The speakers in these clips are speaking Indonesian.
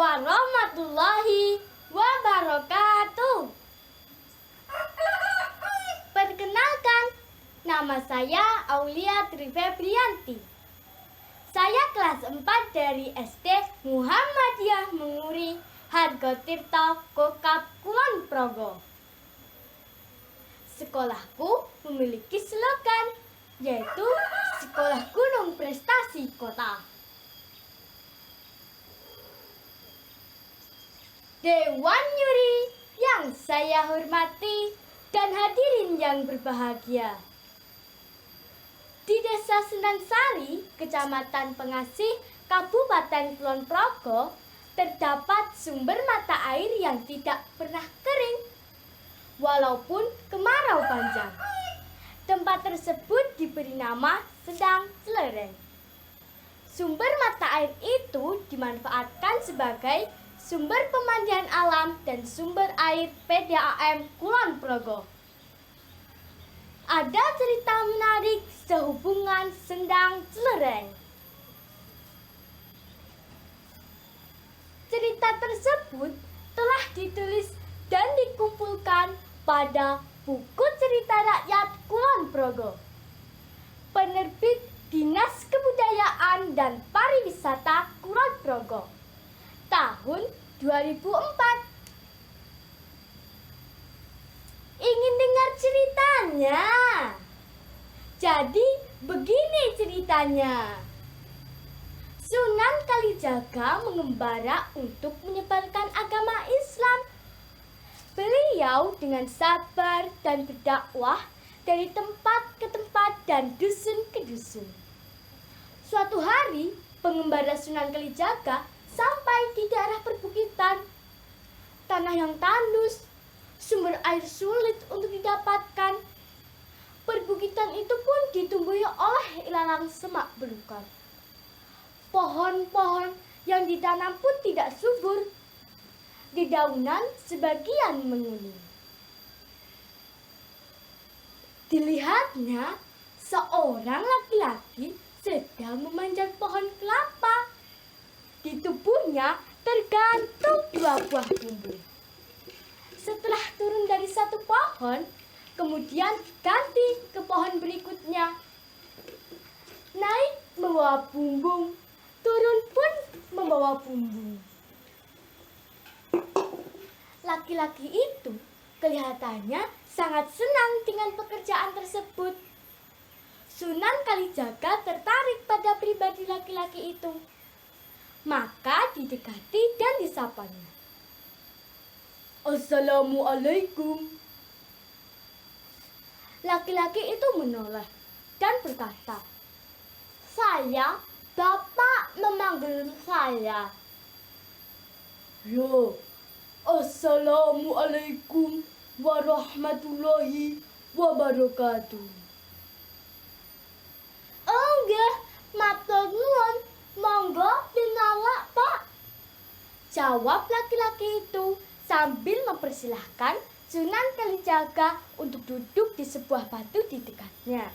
warahmatullahi wabarakatuh. Perkenalkan, nama saya Aulia Trifebrianti. Saya kelas 4 dari SD Muhammadiyah Menguri Hargotirto Kokap Kulon Progo. Sekolahku memiliki slogan, yaitu Sekolah Gunung Prestasi Kota. Dewan Juri yang saya hormati dan hadirin yang berbahagia. Di Desa Senangsari, Kecamatan Pengasih, Kabupaten Kulon Progo, terdapat sumber mata air yang tidak pernah kering, walaupun kemarau panjang. Tempat tersebut diberi nama Sedang Celereng. Sumber mata air itu dimanfaatkan sebagai sumber pemandian alam dan sumber air PDAM Kulon Progo. Ada cerita menarik sehubungan Sendang Celereng. Cerita tersebut telah ditulis dan dikumpulkan pada buku cerita rakyat Kulon Progo, penerbit Dinas Kebudayaan dan Pariwisata Kulon Progo, tahun 2004. Ingin dengar ceritanya? Jadi begini ceritanya. Sunan Kalijaga mengembara untuk menyebarkan agama Islam. Beliau dengan sabar dan berdakwah dari tempat ke tempat dan dusun ke dusun. Suatu hari, pengembara Sunan Kalijaga sampai di daerah perbukitan. Tanah yang tandus, sumber air sulit untuk didapatkan. Perbukitan itu pun ditumbuhi oleh ilalang semak belukar. Pohon-pohon yang ditanam pun tidak subur. Dedaunan sebagian menguning. Dilihatnya seorang laki-laki sedang memanjat pohon kelapa. Di tubuhnya tergantung 2 buah bumbung. Setelah turun dari satu pohon, kemudian ganti ke pohon berikutnya. Naik membawa bumbung, turun pun membawa bumbung. Laki-laki itu kelihatannya sangat senang dengan pekerjaan tersebut. Sunan Kalijaga tertarik pada pribadi laki-laki itu. Maka didekati dan disapanya. Assalamualaikum. Laki-laki itu menoleh dan berkata, "Saya, Bapak memanggil saya." "Yo, assalamualaikum warahmatullahi wabarakatuh." "Enggak, matur nuwun, monggo pinawak, Pak," jawab laki-laki itu sambil mempersilahkan Sunan Kalijaga untuk duduk di sebuah batu di dekatnya.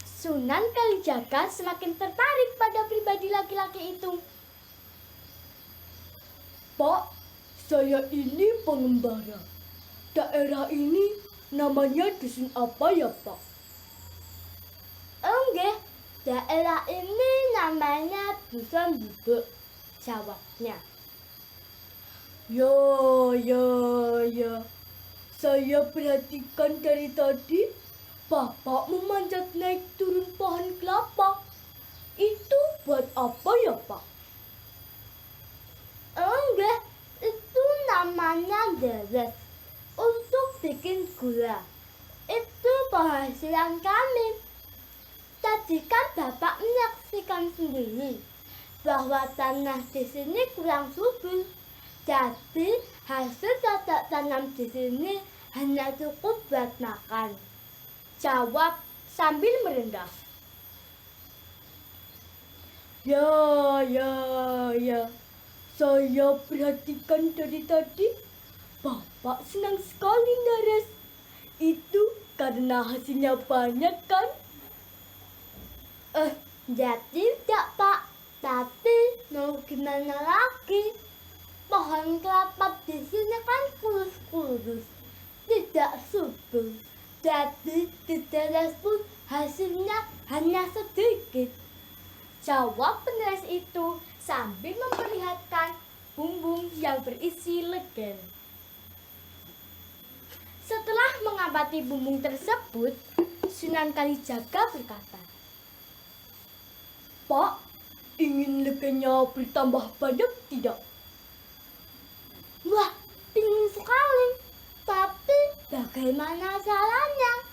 Sunan Kalijaga semakin tertarik pada pribadi laki-laki itu. "Pak, saya ini pengembara. Daerah ini namanya dusun apa ya, Pak?" "Enggak, daerah ini namanya Dusun Bubuk," jawabnya. Ya. Saya perhatikan dari tadi, Bapak memanjat naik turun pohon kelapa. Itu buat apa ya, Pak?" "Enggak, itu namanya deres. Untuk bikin gula. Itu penghasilan kami. Tadi kan Bapak menyaksikan sendiri bahwa tanah di sini kurang subur. Jadi hasil cocok tanam di sini hanya cukup buat makan," jawab sambil merendah. Ya. Saya perhatikan dari tadi, Bapak senang sekali deres. Itu karena hasilnya banyak kan? Jadi tidak, Pak. Tapi mau gimana lagi? Pohon kelapa di sini kan kurus-kurus, tidak subur. Jadi diteles pun hasilnya hanya sedikit. Jawab penulis itu sambil memperlihatkan bumbung yang berisi legen. Setelah mengamati bumbung tersebut, Sunan Kalijaga berkata, "Pak, ingin legennya bertambah banyak tidak?" "Wah, ingin sekali. Tapi bagaimana caranya?"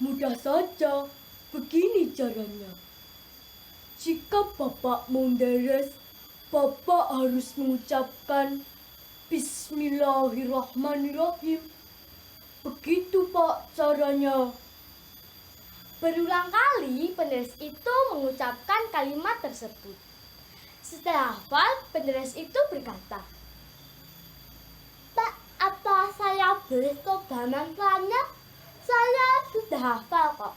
"Mudah saja. Begini caranya. Jika Bapak mau deres, Bapak harus mengucapkan Bismillahirrahmanirrahim. Begitu Pak caranya." Berulang kali penulis itu mengucapkan kalimat tersebut. Setelah hafal, penulis itu berkata, "Pak, apa saya boleh coba mantranya? Saya sudah hafal kok."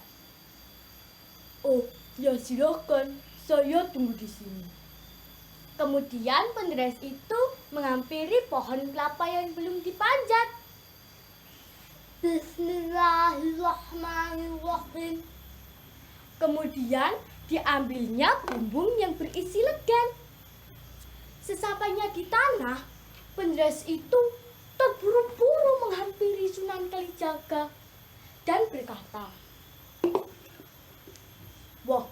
"Oh, ya silakan. Saya tunggu di sini." Kemudian penulis itu menghampiri pohon kelapa yang belum dipanjat. "Bismillahirrahmanirrahim." Kemudian diambilnya bumbung yang berisi legen. Sesampainya di tanah, penulis itu terburu-buru menghampiri Sunan Kalijaga dan berkata, Wah,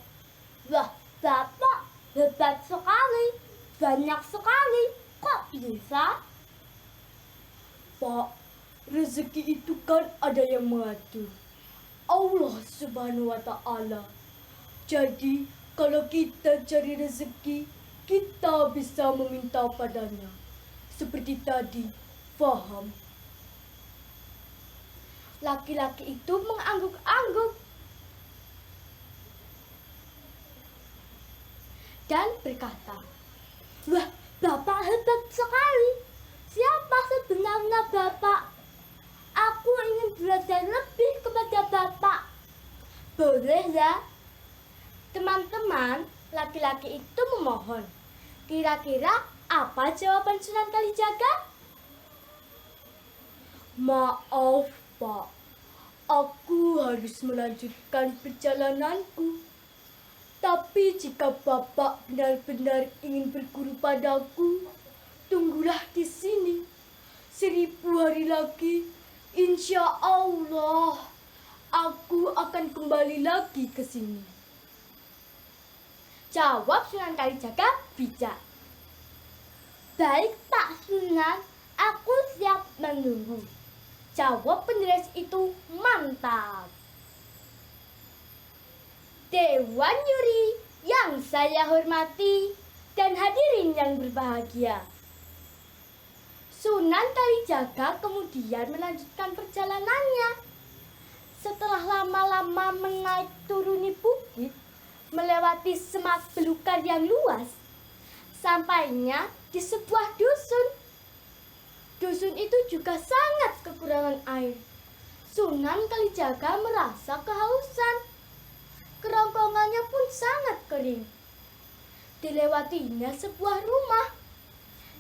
Bapak hebat sekali, banyak sekali, kok bisa?" "Pak, rezeki itu kan ada yang mengatur, Allah Subhanahu wa Ta'ala. Jadi kalau kita cari rezeki, kita bisa meminta padanya. Seperti tadi, faham?" Laki-laki itu mengangguk-angguk dan berkata, "Wah, Bapak hebat sekali. Siapa sebenarnya Bapak? Aku ingin belajar lebih kepada Bapak. Boleh ya?" Teman-teman, laki-laki itu memohon. Kira-kira apa jawaban Sunan Kalijaga? "Maaf Pak, aku harus melanjutkan perjalananku. Tapi jika Bapak benar-benar ingin berguru padaku, tunggulah di sini. 1000 hari lagi, insya Allah, aku akan kembali lagi ke sini." Jawab Sunan Kalijaga bijak. "Baik Pak Sunan, aku siap menunggu." Jawab penulis itu mantap. Dewan Juri yang saya hormati dan hadirin yang berbahagia, Sunan Kalijaga kemudian melanjutkan perjalanannya. Setelah lama-lama menaik turuni bukit, melewati semak belukar yang luas, sampainya di sebuah dusun. Dusun itu juga sangat kekurangan air. Sunan Kalijaga merasa kehausan. Kerongkongannya pun sangat kering. Dilewatinya sebuah rumah.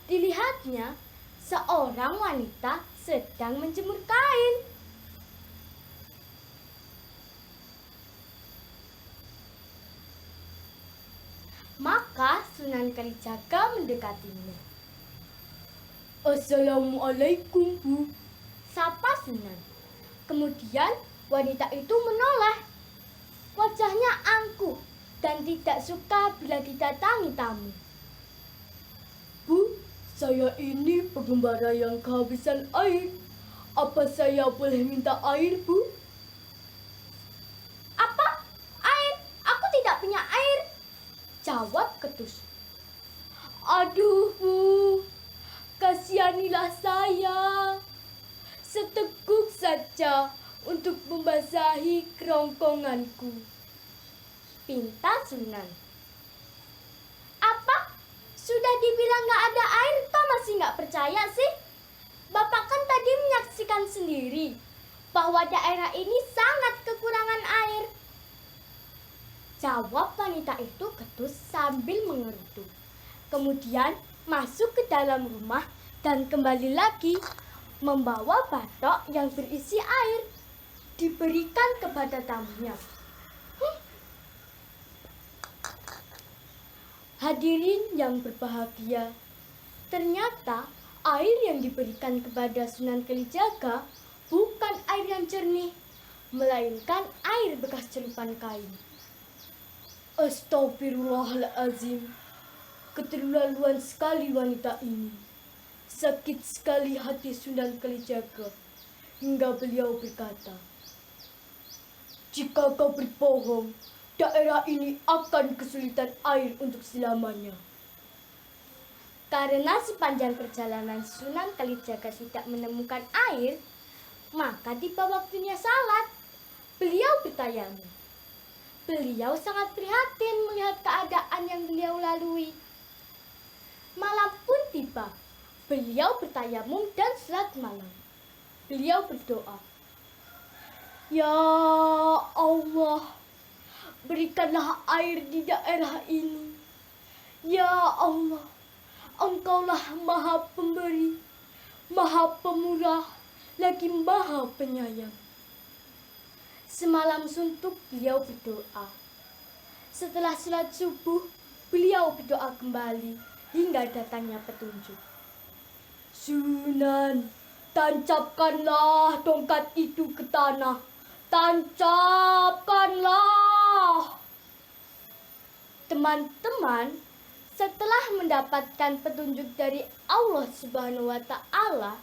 Dilihatnya seorang wanita sedang menjemur kain. Maka Sunan Kalijaga mendekatinya. "Assalamualaikum Bu," sapa Sunan. Kemudian wanita itu menoleh. Wajahnya angkuh dan tidak suka bila didatangi tamu. "Bu, saya ini pengembara yang kehabisan air. Apa saya boleh minta air, Bu?" "Apa? Air? Aku tidak punya air," jawab ketus. "Aduh Bu, kasihanilah saya. Seteguk saja untuk membasahi kerongkonganku," pinta Sunan. "Apa? Sudah dibilang gak ada air, kau masih gak percaya sih? Bapak kan tadi menyaksikan sendiri bahwa daerah ini sangat kekurangan air." Jawab wanita itu ketus sambil mengerutu. Kemudian masuk ke dalam rumah dan kembali lagi membawa batok yang berisi air. Diberikan kepada tamunya. Hadirin yang berbahagia, ternyata air yang diberikan kepada Sunan Kalijaga bukan air yang jernih, melainkan air bekas celupan kain. Astagfirullahaladzim, keterlaluan sekali wanita ini. Sakit sekali hati Sunan Kalijaga hingga beliau berkata, "Jika kau berbohong, daerah ini akan kesulitan air untuk selamanya." Karena sepanjang perjalanan Sunan Kalijaga tidak menemukan air, maka tiba waktunya salat. Beliau bertayamum. Beliau sangat prihatin melihat keadaan yang beliau lalui. Malam pun tiba. Beliau bertayamum dan salat malam. Beliau berdoa, "Ya Allah, berikanlah air di daerah ini. Ya Allah, Engkaulah Maha Pemberi, Maha Pemurah, lagi Maha Penyayang." Semalam suntuk beliau berdoa. Setelah salat subuh, beliau berdoa kembali hingga datangnya petunjuk. "Sunan, tancapkanlah tongkat itu ke tanah. Tancapkanlah." Teman-teman, setelah mendapatkan petunjuk dari Allah Subhanahu wa Ta'ala,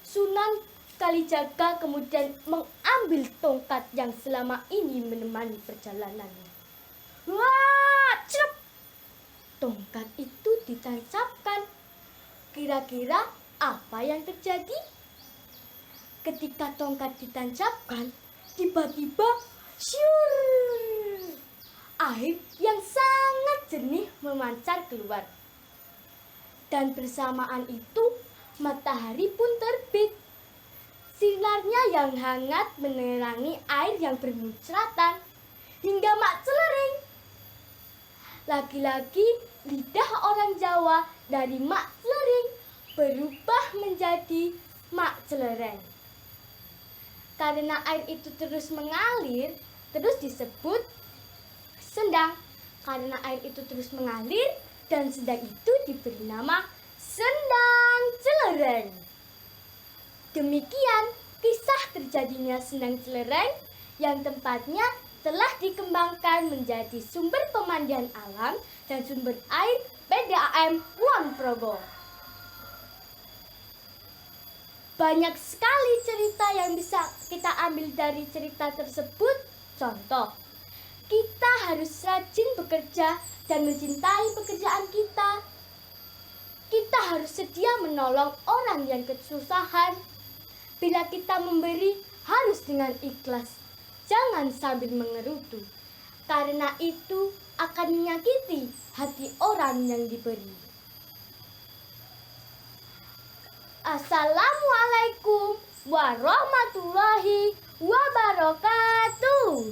Sunan Kalijaga kemudian mengambil tongkat yang selama ini menemani perjalanannya. Wah, cerep! Tongkat itu ditancapkan. Kira-kira apa yang terjadi? Ketika tongkat ditancapkan, tiba-tiba syur! Air yang sangat jernih memancar keluar. Dan bersamaan itu, matahari pun terbit. Sinarnya yang hangat menerangi air yang bermuncratan hingga mak celering. Lagi-lagi lidah orang Jawa dari mak celering berubah menjadi mak celereng. Karena air itu terus mengalir, terus disebut sendang. Karena air itu terus mengalir dan sendang itu diberi nama Sendang Celereng. Demikian kisah terjadinya Sendang Celereng yang tempatnya telah dikembangkan menjadi sumber pemandian alam dan sumber air PDAM Kulon Progo. Banyak sekali cerita yang bisa kita ambil dari cerita tersebut. Contoh, kita harus rajin bekerja dan mencintai pekerjaan kita. Kita harus sedia menolong orang yang kesusahan. Bila kita memberi, harus dengan ikhlas. Jangan sambil mengerutu. Karena itu akan menyakiti hati orang yang diberi. Assalamualaikum warahmatullahi wabarakatuh.